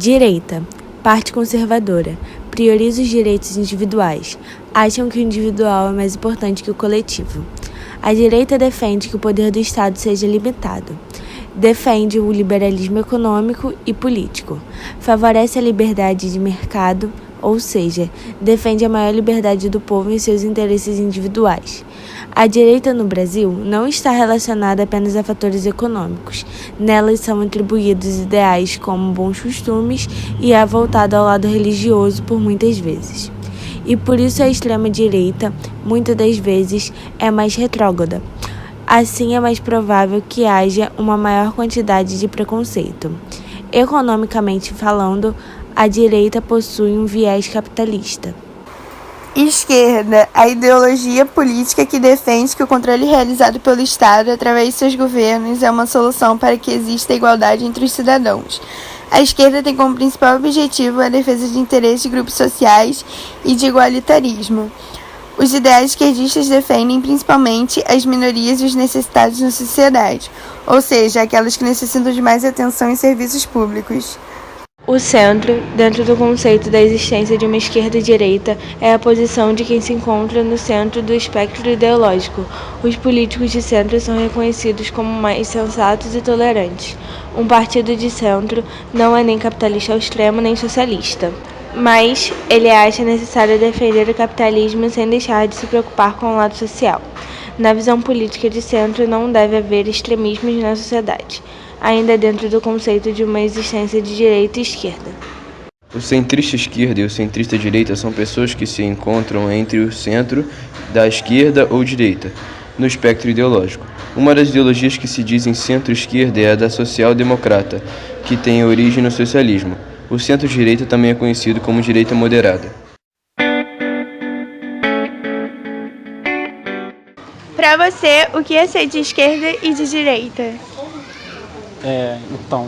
Direita, parte conservadora, prioriza os direitos individuais, acham que o individual é mais importante que o coletivo. A direita defende que o poder do Estado seja limitado. Defende o liberalismo econômico e político. Favorece a liberdade de mercado, ou seja, defende a maior liberdade do povo em seus interesses individuais. A direita no Brasil não está relacionada apenas a fatores econômicos. Nelas são atribuídos ideais como bons costumes e é voltada ao lado religioso por muitas vezes. E por isso a extrema-direita, muitas das vezes, é mais retrógrada. Assim, é mais provável que haja uma maior quantidade de preconceito. Economicamente falando, a direita possui um viés capitalista. Esquerda, a ideologia política que defende que o controle realizado pelo Estado através de seus governos é uma solução para que exista igualdade entre os cidadãos. A esquerda tem como principal objetivo a defesa de interesses de grupos sociais e de igualitarismo. Os ideais esquerdistas defendem principalmente as minorias e os necessitados na sociedade, ou seja, aquelas que necessitam de mais atenção em serviços públicos. O centro, dentro do conceito da existência de uma esquerda e direita, é a posição de quem se encontra no centro do espectro ideológico. Os políticos de centro são reconhecidos como mais sensatos e tolerantes. Um partido de centro não é nem capitalista ao extremo nem socialista, mas ele acha necessário defender o capitalismo sem deixar de se preocupar com o lado social. Na visão política de centro, não deve haver extremismos na sociedade, ainda dentro do conceito de uma existência de direita e esquerda. O centrista esquerda e o centrista direita são pessoas que se encontram entre o centro da esquerda ou direita, no espectro ideológico. Uma das ideologias que se dizem centro-esquerda é a da social-democrata, que tem origem no socialismo. O centro-direita também é conhecido como direita moderada. Para você, o que é ser de esquerda e de direita? Então,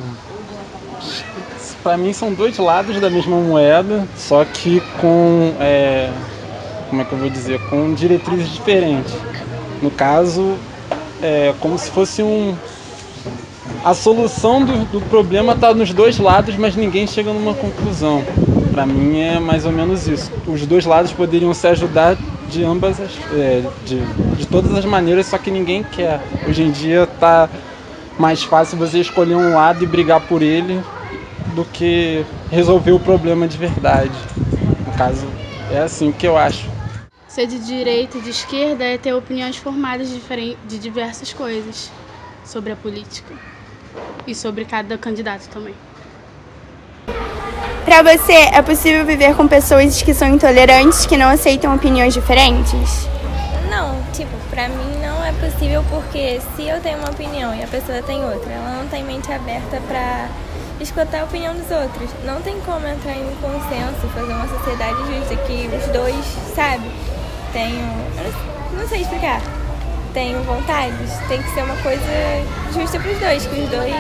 para mim são dois lados da mesma moeda, só que com, com diretrizes diferentes. No caso, como se fosse a solução do problema está nos dois lados, mas ninguém chega numa conclusão. Para mim é mais ou menos isso. Os dois lados poderiam se ajudar de ambas, de todas as maneiras, só que ninguém quer. Hoje em dia está mais fácil você escolher um lado e brigar por ele do que resolver o problema de verdade. No caso, é assim que eu acho. Ser de direita e de esquerda é ter opiniões formadas de diversas coisas sobre a política e sobre cada candidato também. Para você, é possível viver com pessoas que são intolerantes, que não aceitam opiniões diferentes? Não, pra mim não é possível, porque se eu tenho uma opinião e a pessoa tem outra, ela não tem mente aberta pra escutar a opinião dos outros. Não tem como entrar em um consenso, fazer uma sociedade justa que os dois, não sei explicar, tenham vontades. Tem que ser uma coisa justa pros dois, que os dois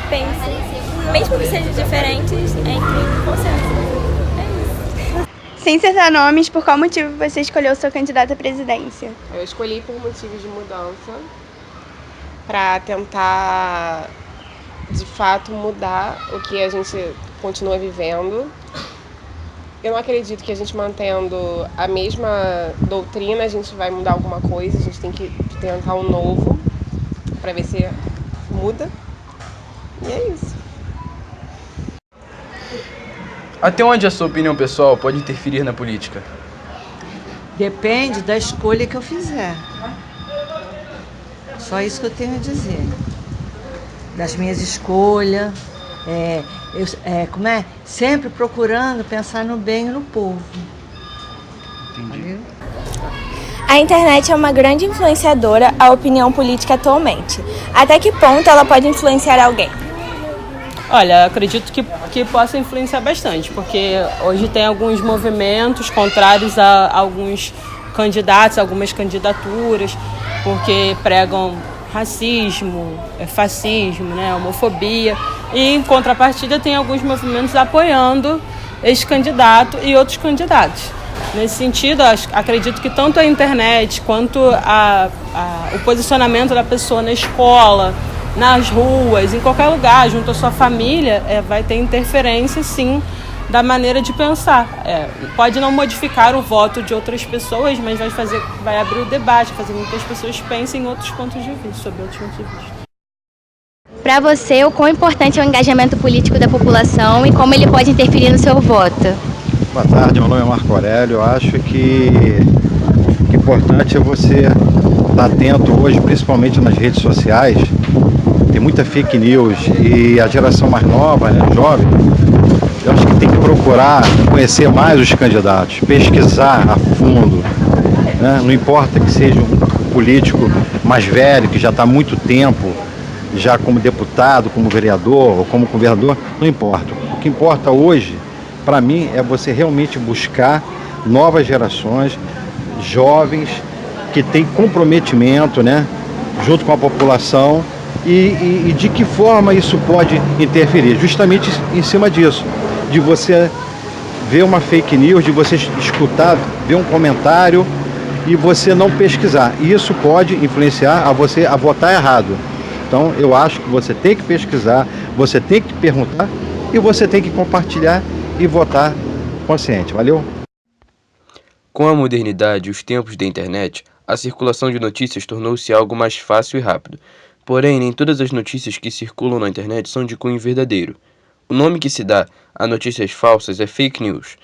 pensem, mesmo que sejam diferentes, entre em consenso. Sem citar nomes, por qual motivo você escolheu seu candidato à presidência? Eu escolhi por motivos de mudança, para tentar, de fato, mudar o que a gente continua vivendo. Eu não acredito que a gente mantendo a mesma doutrina, a gente vai mudar alguma coisa. A gente tem que tentar um novo, para ver se muda. E é isso. Até onde a sua opinião pessoal pode interferir na política? Depende da escolha que eu fizer. Só isso que eu tenho a dizer. Das minhas escolhas, sempre procurando pensar no bem e no povo. Entendi. A internet é uma grande influenciadora à opinião política atualmente. Até que ponto ela pode influenciar alguém? Olha, acredito que possa influenciar bastante, porque hoje tem alguns movimentos contrários a alguns candidatos, algumas candidaturas, porque pregam racismo, fascismo, homofobia, e em contrapartida tem alguns movimentos apoiando esse candidato e outros candidatos. Nesse sentido, acredito que tanto a internet quanto o posicionamento da pessoa na escola, nas ruas, em qualquer lugar, junto à sua família, vai ter interferência, sim, da maneira de pensar. Pode não modificar o voto de outras pessoas, mas vai abrir o debate, fazer com que as pessoas pensem em outros pontos de vista, sobre outros pontos de vista. Para você, o quão importante é o engajamento político da população e como ele pode interferir no seu voto? Boa tarde, meu nome é Marco Aurélio. Eu acho que o importante é você estar atento hoje, principalmente nas redes sociais. Tem muita fake news e a geração mais nova, jovem, eu acho que tem que procurar conhecer mais os candidatos, pesquisar a fundo, né? Não importa que seja um político mais velho, que já está há muito tempo, já como deputado, como vereador ou como governador, não importa. O que importa hoje, para mim, é você realmente buscar novas gerações, jovens, que têm comprometimento, né, junto com a população e de que forma isso pode interferir, justamente em cima disso, de você ver uma fake news, de você escutar, ver um comentário e você não pesquisar. Isso pode influenciar a você a votar errado. Então, eu acho que você tem que pesquisar, você tem que perguntar e você tem que compartilhar e votar consciente. Valeu? Com a modernidade e os tempos da internet, a circulação de notícias tornou-se algo mais fácil e rápido. Porém, nem todas as notícias que circulam na internet são de cunho verdadeiro. O nome que se dá a notícias falsas é fake news.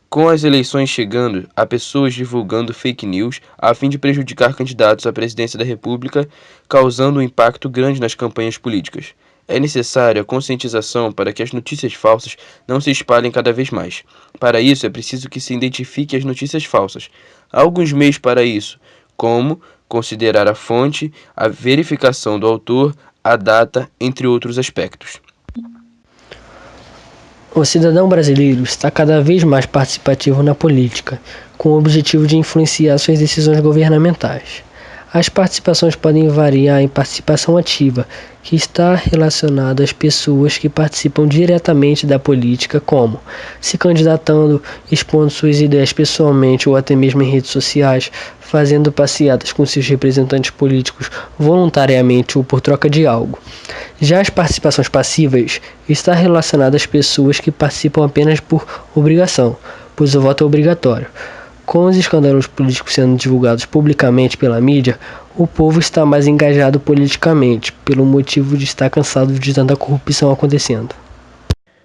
Com as eleições chegando, há pessoas divulgando fake news a fim de prejudicar candidatos à presidência da República, causando um impacto grande nas campanhas políticas. É necessária a conscientização para que as notícias falsas não se espalhem cada vez mais. Para isso, é preciso que se identifique as notícias falsas. Há alguns meios para isso, como considerar a fonte, a verificação do autor, a data, entre outros aspectos. O cidadão brasileiro está cada vez mais participativo na política, com o objetivo de influenciar suas decisões governamentais. As participações podem variar em participação ativa, que está relacionada às pessoas que participam diretamente da política, como se candidatando, expondo suas ideias pessoalmente ou até mesmo em redes sociais, fazendo passeatas com seus representantes políticos voluntariamente ou por troca de algo. Já as participações passivas está relacionada às pessoas que participam apenas por obrigação, pois o voto é obrigatório. Com os escândalos políticos sendo divulgados publicamente pela mídia, o povo está mais engajado politicamente, pelo motivo de estar cansado de tanta corrupção acontecendo.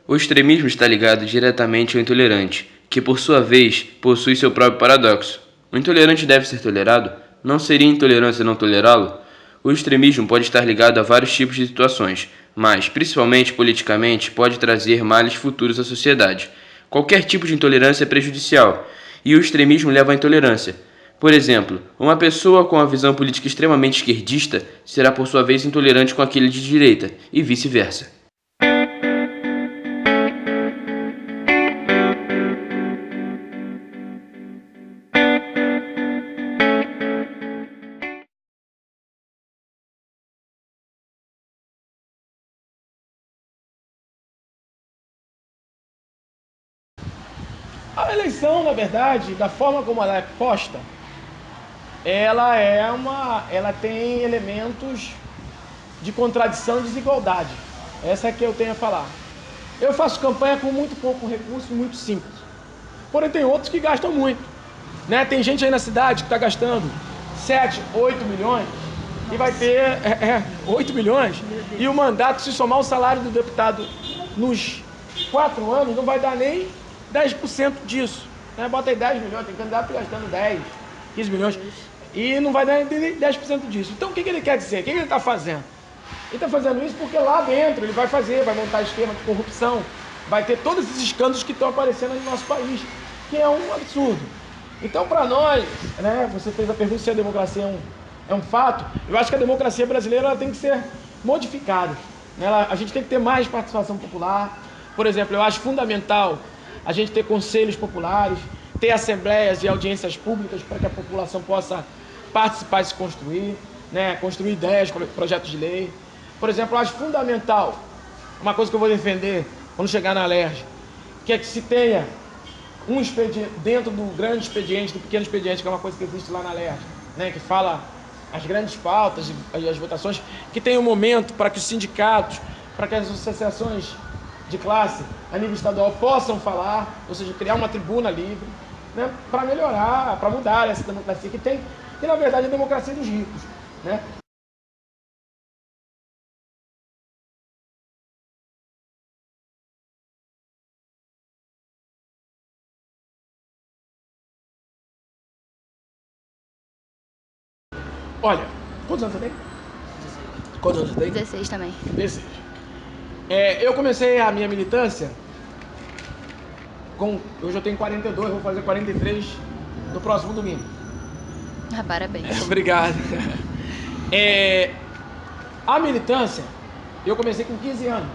O extremismo está ligado diretamente ao intolerante, que por sua vez possui seu próprio paradoxo. O intolerante deve ser tolerado? Não seria intolerância não tolerá-lo? O extremismo pode estar ligado a vários tipos de situações, mas, principalmente politicamente, pode trazer males futuros à sociedade. Qualquer tipo de intolerância é prejudicial, e o extremismo leva à intolerância. Por exemplo, uma pessoa com a visão política extremamente esquerdista será por sua vez intolerante com aquele de direita, e vice-versa. A eleição, na verdade, da forma como ela é posta, ela tem elementos de contradição e desigualdade. Essa é que eu tenho a falar. Eu faço campanha com muito pouco recurso, muito simples. Porém, tem outros que gastam muito, né? Tem gente aí na cidade que está gastando 7, 8 milhões e vai ter 8 milhões e o mandato, se somar o salário do deputado nos 4 anos, não vai dar nem 10% disso, né? Bota aí 10 milhões, tem candidato gastando 10, 15 milhões e não vai dar nem 10% disso. Então o que ele quer dizer? O que ele está fazendo? Ele está fazendo isso porque lá dentro ele vai montar esquema de corrupção, vai ter todos esses escândalos que estão aparecendo no nosso país, que é um absurdo. Então para nós, né, você fez a pergunta se a democracia é um fato, eu acho que a democracia brasileira ela tem que ser modificada, né? A gente tem que ter mais participação popular. Por exemplo, eu acho fundamental a gente ter conselhos populares, ter assembleias e audiências públicas para que a população possa participar e se construir, né? Construir ideias, projetos de lei. Por exemplo, eu acho fundamental, uma coisa que eu vou defender quando chegar na LERJ, que é que se tenha um expediente, dentro do grande expediente, do pequeno expediente, que é uma coisa que existe lá na LERJ, né? Que fala as grandes pautas e as votações, que tenha um momento para que os sindicatos, para que as associações de classe a nível estadual possam falar, ou seja, criar uma tribuna livre, né, para melhorar, para mudar essa democracia que na verdade é a democracia dos ricos, né? Olha, quantos anos você tem? Quantos anos você tem? 16 também. 16. Eu comecei a minha militância hoje eu tenho 42, vou fazer 43 no próximo domingo. Ah, parabéns. Obrigado. A militância, eu comecei com 15 anos,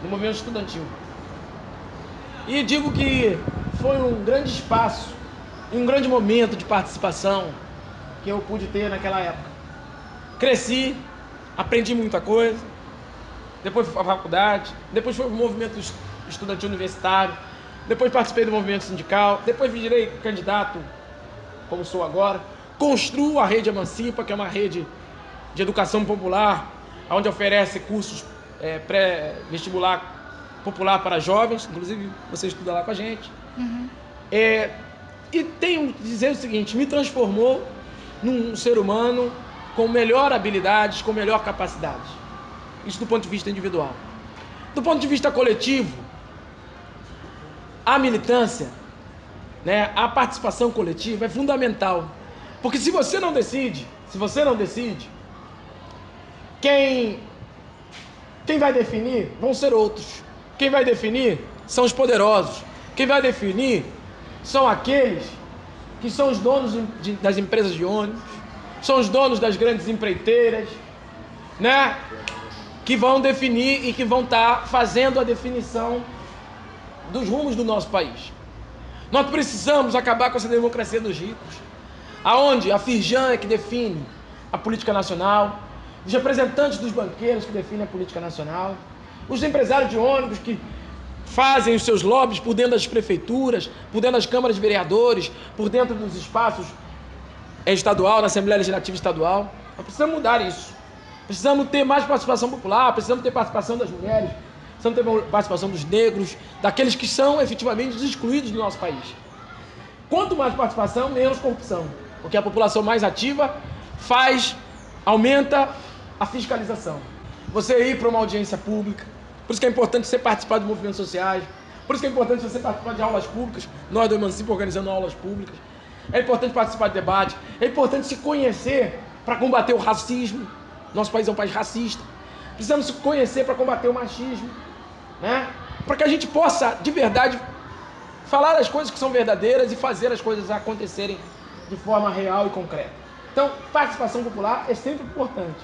no movimento estudantil. E digo que foi um grande espaço, um grande momento de participação que eu pude ter naquela época. Cresci, aprendi muita coisa, depois fui para a faculdade, depois fui para o movimento estudantil universitário, depois participei do movimento sindical, depois virei candidato, como sou agora, construo a Rede Emancipa, que é uma rede de educação popular, onde oferece cursos pré-vestibular popular para jovens, inclusive você estuda lá com a gente. Uhum. E tenho que dizer o seguinte, me transformou num ser humano com melhor habilidades, com melhor capacidade. Isso do ponto de vista individual. Do ponto de vista coletivo, a militância, né, a participação coletiva é fundamental. Porque se você não decide, quem vai definir vão ser outros. Quem vai definir são os poderosos. Quem vai definir são aqueles que são os donos das empresas de ônibus, são os donos das grandes empreiteiras, né? Que vão definir e que vão estar fazendo a definição dos rumos do nosso país. Nós precisamos acabar com essa democracia dos ricos, aonde a Firjan é que define a política nacional, os representantes dos banqueiros que definem a política nacional, os empresários de ônibus que fazem os seus lobbies por dentro das prefeituras, por dentro das câmaras de vereadores, por dentro dos espaços estadual, na Assembleia Legislativa Estadual. Nós precisamos mudar isso. Precisamos ter mais participação popular, precisamos ter participação das mulheres, precisamos ter participação dos negros, daqueles que são efetivamente excluídos do nosso país. Quanto mais participação, menos corrupção. Porque a população mais ativa aumenta a fiscalização. Você ir para uma audiência pública, por isso que é importante você participar de movimentos sociais, por isso que é importante você participar de aulas públicas, nós do Emancipa organizando aulas públicas, é importante participar de debate, é importante se conhecer para combater o racismo, nosso país é um país racista, precisamos se conhecer para combater o machismo, né? Para que a gente possa, de verdade, falar as coisas que são verdadeiras e fazer as coisas acontecerem de forma real e concreta. Então, participação popular é sempre importante,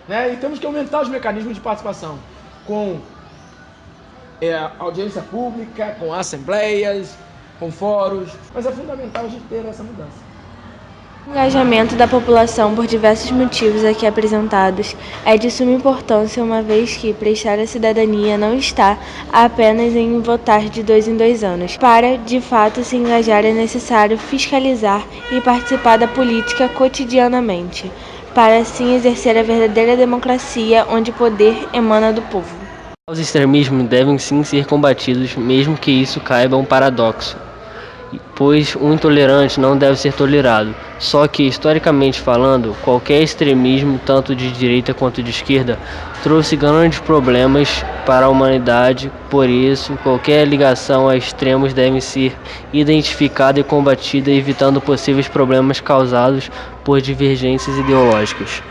né? E temos que aumentar os mecanismos de participação, com audiência pública, com assembleias, com fóruns, mas é fundamental a gente ter essa mudança. O engajamento da população por diversos motivos aqui apresentados é de suma importância, uma vez que prestar a cidadania não está apenas em votar de 2 em 2 anos. Para, de fato, se engajar é necessário fiscalizar e participar da política cotidianamente, para assim exercer a verdadeira democracia, onde o poder emana do povo. Os extremismos devem sim ser combatidos, mesmo que isso caiba um paradoxo, pois o intolerante não deve ser tolerado. Só que, historicamente falando, qualquer extremismo, tanto de direita quanto de esquerda, trouxe grandes problemas para a humanidade. Por isso, qualquer ligação a extremos deve ser identificada e combatida, evitando possíveis problemas causados por divergências ideológicas.